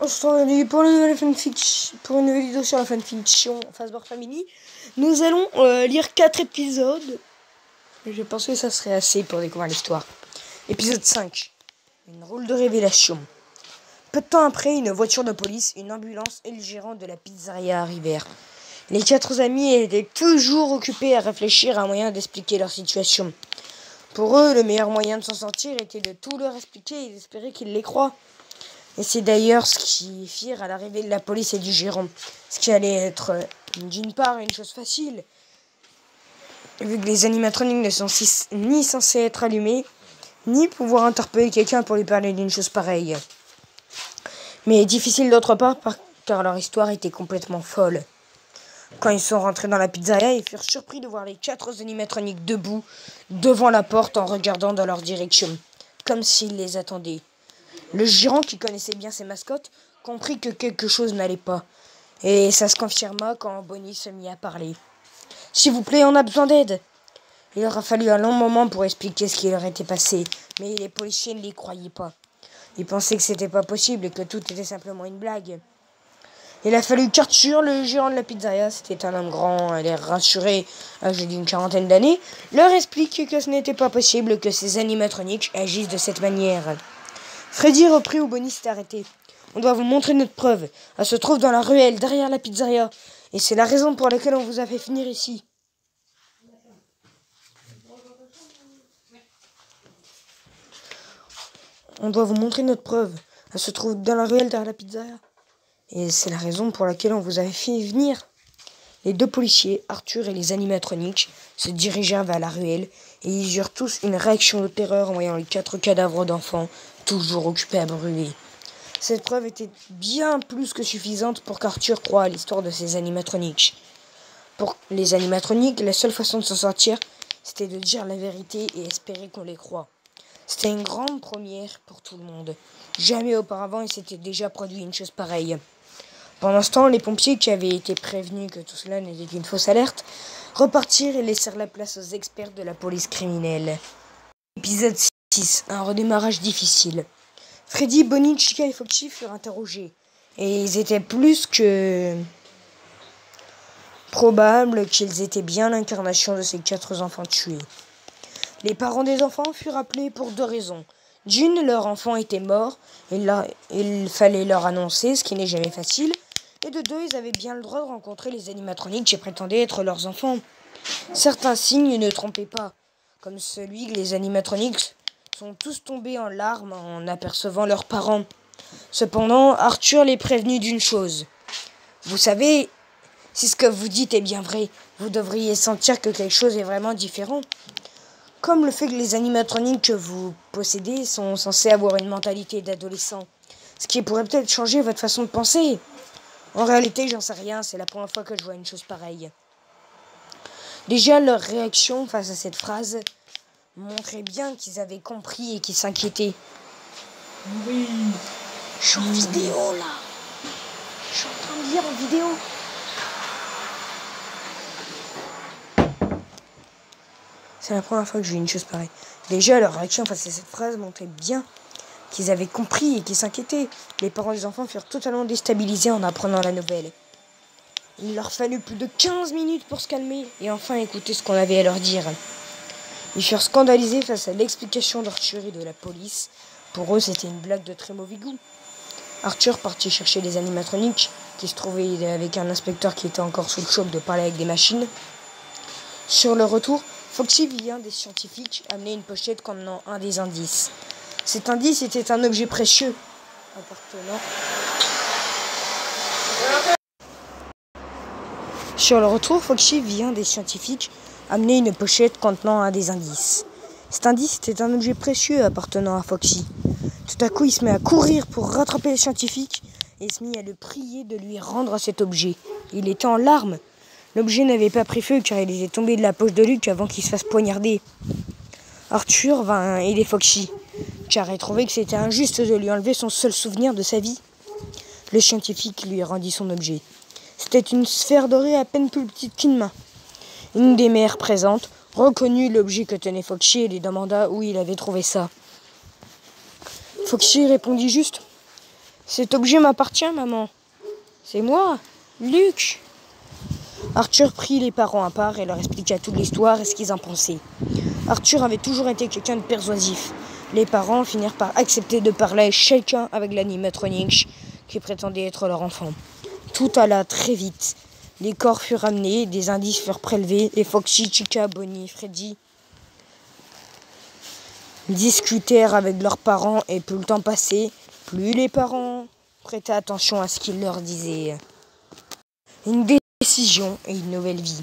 Aujourd'hui, pour pour une nouvelle vidéo sur la fanfiction Fazbear Family, nous allons lire 4 épisodes. Je pensais que ça serait assez pour découvrir l'histoire. Épisode 5. Une drôle de révélation. Peu de temps après, une voiture de police, une ambulance et le gérant de la pizzeria arrivèrent. Les 4 amis étaient toujours occupés à réfléchir à un moyen d'expliquer leur situation. Pour eux, le meilleur moyen de s'en sortir était de tout leur expliquer et d'espérer qu'ils les croient. Et c'est d'ailleurs ce qu'ils firent à l'arrivée de la police et du gérant. Ce qui allait être, d'une part, une chose facile, vu que les animatroniques ne sont ni censés être allumés, ni pouvoir interpeller quelqu'un pour lui parler d'une chose pareille. Mais difficile d'autre part, car leur histoire était complètement folle. Quand ils sont rentrés dans la pizzeria, ils furent surpris de voir les 4 animatroniques debout, devant la porte, en regardant dans leur direction, comme s'ils les attendaient. Le gérant, qui connaissait bien ses mascottes, comprit que quelque chose n'allait pas. Et ça se confirma quand Bonnie se mit à parler. « S'il vous plaît, on a besoin d'aide !» Il aura fallu un long moment pour expliquer ce qui leur était passé, mais les policiers ne les croyaient pas. Ils pensaient que c'était pas possible et que tout était simplement une blague. Il a fallu qu'Arthur, le gérant de la pizzeria, c'était un homme grand, à l'air rassuré, âgé d'une 40aine d'années, leur explique que ce n'était pas possible que ces animatroniques agissent de cette manière. Freddy reprit où Bonnie s'était arrêtée. « On doit vous montrer notre preuve. Elle se trouve dans la ruelle, derrière la pizzeria. Et c'est la raison pour laquelle on vous a fait finir ici. » On doit vous montrer notre preuve. Elle se trouve dans la ruelle, derrière la pizzeria. Et c'est la raison pour laquelle on vous avait fait venir. Les 2 policiers, Arthur et les animatroniques, se dirigèrent vers la ruelle et ils eurent tous une réaction de terreur en voyant les 4 cadavres d'enfants toujours occupés à brûler. Cette preuve était bien plus que suffisante pour qu'Arthur croie à l'histoire de ces animatroniques. Pour les animatroniques, la seule façon de s'en sortir, c'était de dire la vérité et espérer qu'on les croie. C'était une grande première pour tout le monde. Jamais auparavant il s'était déjà produit une chose pareille. Pendant ce temps, les pompiers, qui avaient été prévenus que tout cela n'était qu'une fausse alerte, repartirent et laissèrent la place aux experts de la police criminelle. Épisode 6. Un redémarrage difficile. Freddy, Bonnie, Chica et Foxy furent interrogés. Et ils étaient plus que probable qu'ils étaient bien l'incarnation de ces 4 enfants tués. Les parents des enfants furent appelés pour 2 raisons. D'une, leur enfant était mort, et là, il fallait leur annoncer, ce qui n'est jamais facile. Et de 2, ils avaient bien le droit de rencontrer les animatroniques qui prétendaient être leurs enfants. Certains signes ne trompaient pas, comme celui que les animatroniques sont tous tombés en larmes en apercevant leurs parents. Cependant, Arthur les prévenut d'une chose. « Vous savez, si ce que vous dites est bien vrai, vous devriez sentir que quelque chose est vraiment différent. Comme le fait que les animatroniques que vous possédez sont censés avoir une mentalité d'adolescent, ce qui pourrait peut-être changer votre façon de penser. En réalité, j'en sais rien, c'est la première fois que je vois une chose pareille. » Déjà, leur réaction face à cette phrase montrait bien qu'ils avaient compris et qu'ils s'inquiétaient. Oui. Je suis en vidéo, là. Je suis en train de lire en vidéo. C'est la première fois que je vois une chose pareille. Déjà, leur réaction face à cette phrase montrait bien qu'ils avaient compris et qu'ils s'inquiétaient. Les parents des enfants furent totalement déstabilisés en apprenant la nouvelle. Il leur fallut plus de 15 minutes pour se calmer et enfin écouter ce qu'on avait à leur dire. Ils furent scandalisés face à l'explication d'Arthur et de la police. Pour eux, c'était une blague de très mauvais goût. Arthur partit chercher les animatroniques, qui se trouvaient avec un inspecteur qui était encore sous le choc de parler avec des machines. Sur le retour, Foxy vit un des scientifiques amener une pochette contenant un des indices. Cet indice était un objet précieux appartenant... Sur le retour, Foxy vit un des scientifiques amener une pochette contenant un des indices. Cet indice était un objet précieux appartenant à Foxy. Tout à coup, il se met à courir pour rattraper le scientifique et se mit à le prier de lui rendre cet objet. Il était en larmes. L'objet n'avait pas pris feu car il était tombé de la poche de Luc avant qu'il se fasse poignarder. Arthur vint aider Foxy car il trouvait que c'était injuste de lui enlever son seul souvenir de sa vie. Le scientifique lui rendit son objet. C'était une sphère dorée à peine plus petite qu'une main. Une des mères présentes reconnut l'objet que tenait Foxy et lui demanda où il avait trouvé ça. Foxy répondit juste Cet objet m'appartient, maman. C'est moi, Luc. Arthur prit les parents à part et leur expliqua toute l'histoire et ce qu'ils en pensaient. Arthur avait toujours été quelqu'un de persuasif. Les parents finirent par accepter de parler chacun avec l'animatronique qui prétendait être leur enfant. Tout alla très vite. Les corps furent ramenés, des indices furent prélevés et Foxy, Chica, Bonnie et Freddy discutèrent avec leurs parents et plus le temps passait, plus les parents prêtaient attention à ce qu'ils leur disaient. Une décision et une nouvelle vie.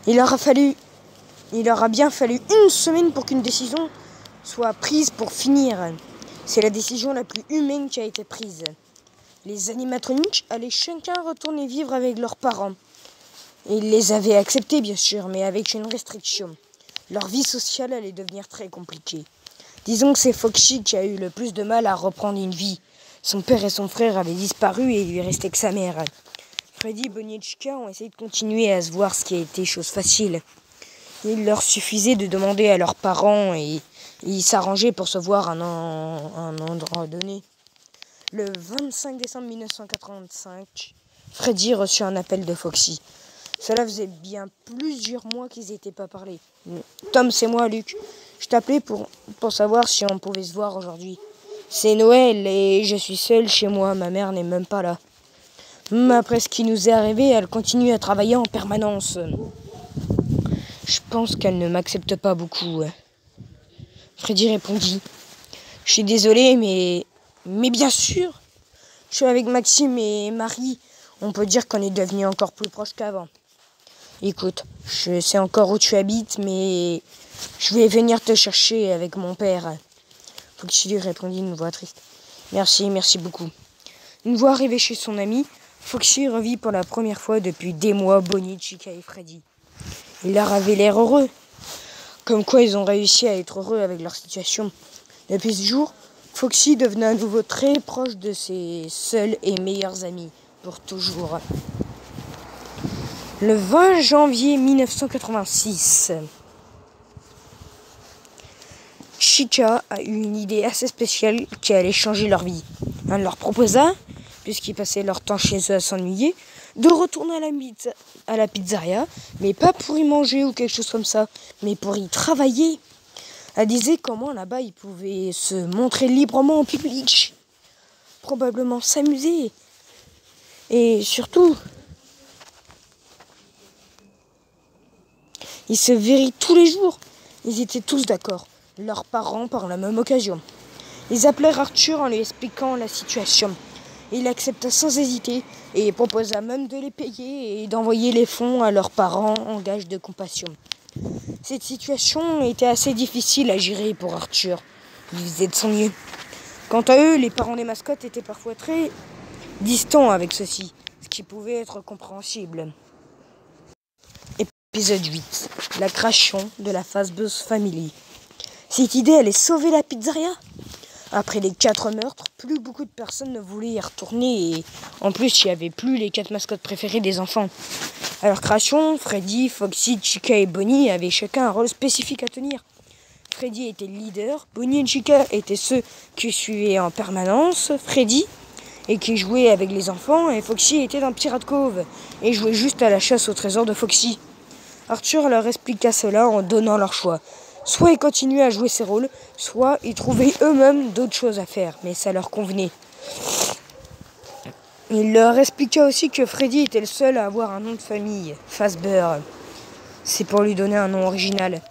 Il leur a bien fallu une semaine pour qu'une décision soit prise pour finir. C'est la décision la plus humaine qui a été prise. Les animatroniques allaient chacun retourner vivre avec leurs parents. Ils les avaient acceptés bien sûr, mais avec une restriction. Leur vie sociale allait devenir très compliquée. Disons que c'est Foxy qui a eu le plus de mal à reprendre une vie. Son père et son frère avaient disparu et il lui restait que sa mère. Freddy, Bonnie et Chica ont essayé de continuer à se voir, ce qui a été chose facile. Il leur suffisait de demander à leurs parents et ils s'arrangeaient pour se voir un endroit donné. Le 25 décembre 1985, Freddy reçut un appel de Foxy. Cela faisait bien plusieurs mois qu'ils n'étaient pas parlé. Tom, c'est moi, Luc. Je t'appelais pour savoir si on pouvait se voir aujourd'hui. C'est Noël et je suis seul chez moi. Ma mère n'est même pas là. Après ce qui nous est arrivé, elle continue à travailler en permanence. Je pense qu'elle ne m'accepte pas beaucoup. Freddy répondit. Je suis désolé, mais bien sûr. Je suis avec Maxime et Marie. On peut dire qu'on est devenus encore plus proches qu'avant. Écoute, je sais encore où tu habites, mais je vais venir te chercher avec mon père. Foxy lui répondit d'une voix triste. Merci beaucoup. Une fois arrivé chez son ami, Foxy revit pour la première fois depuis des mois Bonnie, Chica et Freddy. Il leur avait l'air heureux. Comme quoi ils ont réussi à être heureux avec leur situation. Depuis ce jour, Foxy devenait à nouveau très proche de ses seuls et meilleurs amis, pour toujours. Le 20 janvier 1986, Chica a eu une idée assez spéciale qui allait changer leur vie. Elle leur proposa, puisqu'ils passaient leur temps chez eux à s'ennuyer, de retourner à la pizzeria, mais pas pour y manger ou quelque chose comme ça, mais pour y travailler. Elle disait comment là-bas ils pouvaient se montrer librement en public, probablement s'amuser, et surtout, ils se verraient tous les jours. Ils étaient tous d'accord, leurs parents par la même occasion. Ils appelèrent Arthur en lui expliquant la situation. Il accepta sans hésiter et proposa même de les payer et d'envoyer les fonds à leurs parents en gage de compassion. Cette situation était assez difficile à gérer pour Arthur. Il faisait de son mieux. Quant à eux, les parents des mascottes étaient parfois très distants avec ceux-ci, ce qui pouvait être compréhensible. Épisode 8. La création de la Fazbear's Family. Cette idée allait sauver la pizzeria. Après les 4 meurtres, plus beaucoup de personnes ne voulaient y retourner et en plus il n'y avait plus les 4 mascottes préférées des enfants. À leur création, Freddy, Foxy, Chica et Bonnie avaient chacun un rôle spécifique à tenir. Freddy était le leader, Bonnie et Chica étaient ceux qui suivaient en permanence Freddy et qui jouaient avec les enfants, et Foxy était dans Pirate Cove et jouait juste à la chasse au trésor de Foxy. Arthur leur expliqua cela en donnant leur choix. Soit ils continuaient à jouer ces rôles, soit ils trouvaient eux-mêmes d'autres choses à faire, mais ça leur convenait. Il leur expliqua aussi que Freddy était le seul à avoir un nom de famille, Fazbear. C'est pour lui donner un nom original.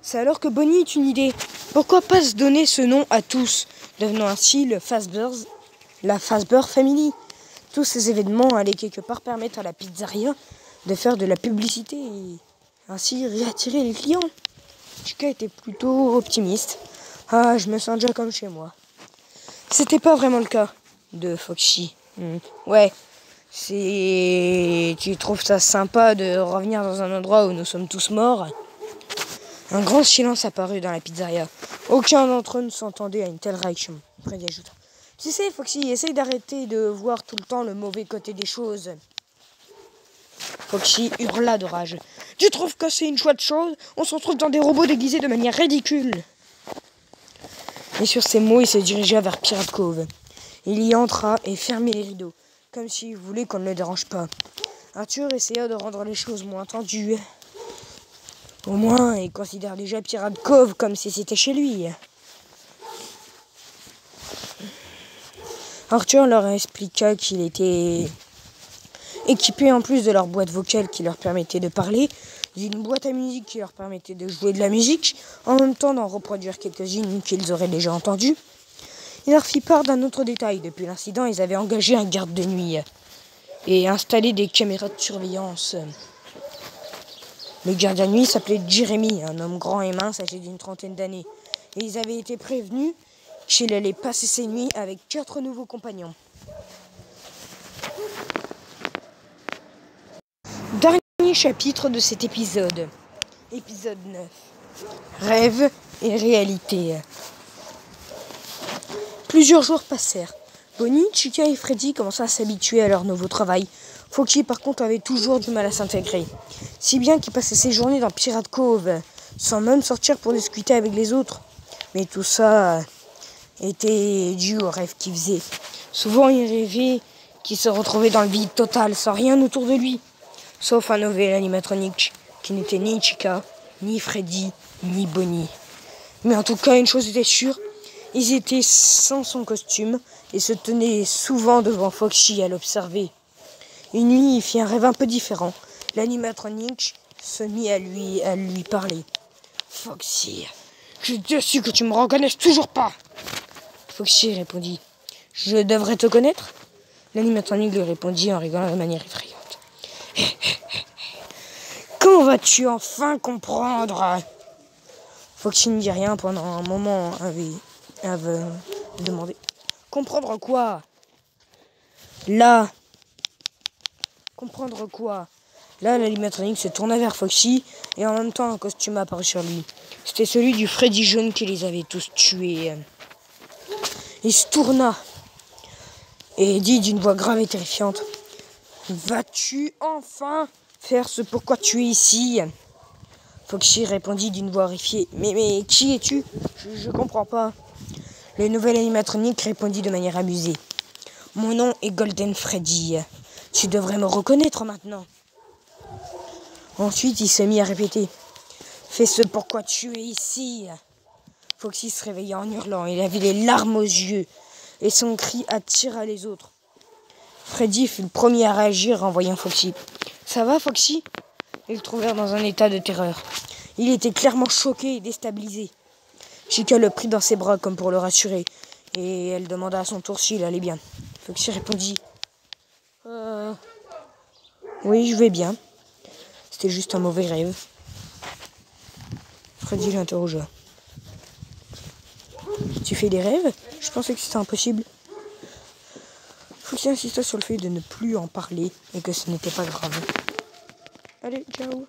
C'est alors que Bonnie eut une idée. Pourquoi pas se donner ce nom à tous, devenant ainsi la Fazbear Family. Tous ces événements allaient quelque part permettre à la pizzeria de faire de la publicité et ainsi réattirer les clients. Chica était plutôt optimiste. Ah, je me sens déjà comme chez moi. C'était pas vraiment le cas de Foxy. Ouais, tu trouves ça sympa de revenir dans un endroit où nous sommes tous morts? Un grand silence apparut dans la pizzeria. Aucun d'entre eux ne s'entendait à une telle réaction. Freddy ajouta. Tu sais, Foxy, essaye d'arrêter de voir tout le temps le mauvais côté des choses. Foxy hurla de rage. Tu trouves que c'est une chouette chose? On se retrouve dans des robots déguisés de manière ridicule. Et sur ces mots, il se dirigea vers Pirate Cove. Il y entra et fermait les rideaux, comme s'il voulait qu'on ne le dérange pas. Arthur essaya de rendre les choses moins tendues. Au moins, il considère déjà Pirate Cove comme si c'était chez lui. Arthur leur expliqua qu'il était équipé, en plus de leur boîte vocale qui leur permettait de parler, d'une boîte à musique qui leur permettait de jouer de la musique, en même temps d'en reproduire quelques-unes qu'ils auraient déjà entendues. Il leur fit part d'un autre détail. Depuis l'incident, ils avaient engagé un garde de nuit et installé des caméras de surveillance. Le gardien de nuit s'appelait Jérémy, un homme grand et mince âgé d'une trentaine d'années. Et ils avaient été prévenus qu'il allait passer ses nuits avec 4 nouveaux compagnons. Dernier chapitre de cet épisode. Épisode 9. Rêve et réalité. Plusieurs jours passèrent. Bonnie, Chica et Freddy commençaient à s'habituer à leur nouveau travail. Foxy, par contre, avait toujours du mal à s'intégrer. Si bien qu'il passait ses journées dans Pirate Cove, sans même sortir pour discuter avec les autres. Mais tout ça était dû aux rêves qu'il faisait. Souvent, il rêvait qu'il se retrouvait dans le vide total, sans rien autour de lui. Sauf un nouvel animatronique, qui n'était ni Chica, ni Freddy, ni Bonnie. Mais en tout cas, une chose était sûre, ils étaient sans son costume et se tenaient souvent devant Foxy à l'observer. Une nuit, il fit un rêve un peu différent. L'animatronique se mit à lui parler. « Foxy, je suis déçu que tu me reconnaisses toujours pas !» Foxy répondit. « Je devrais te connaître ?» L'animatronique lui répondit en rigolant de manière effrayante. « Quand vas-tu enfin comprendre ?» Foxy ne dit rien pendant un moment, avait demandé. « Comprendre quoi ?»« Là. » Comprendre quoi? Là, l'animatronique se tourna vers Foxy et en même temps un costume apparut sur lui. C'était celui du Freddy jaune qui les avait tous tués. Il se tourna et dit d'une voix grave et terrifiante: « Vas-tu enfin faire ce pourquoi tu es ici ?» Foxy répondit d'une voix horrifiée: « Mais qui es-tu? Je comprends pas. » Le nouvel animatronique répondit de manière amusée: « Mon nom est Golden Freddy. Tu devrais me reconnaître maintenant. » Ensuite, il se mit à répéter: « Fais ce pourquoi tu es ici. » Foxy se réveilla en hurlant. Il avait les larmes aux yeux et son cri attira les autres. Freddy fut le premier à réagir en voyant Foxy. « Ça va, Foxy ?» Ils le trouvèrent dans un état de terreur. Il était clairement choqué et déstabilisé. Chica le prit dans ses bras comme pour le rassurer et elle demanda à son tour s'il allait bien. Foxy répondit: oui, je vais bien. C'était juste un mauvais rêve. » Freddy l'interrogea. « Tu fais des rêves? Je pensais que c'était impossible. » Foxy insista sur le fait de ne plus en parler et que ce n'était pas grave. Allez, ciao.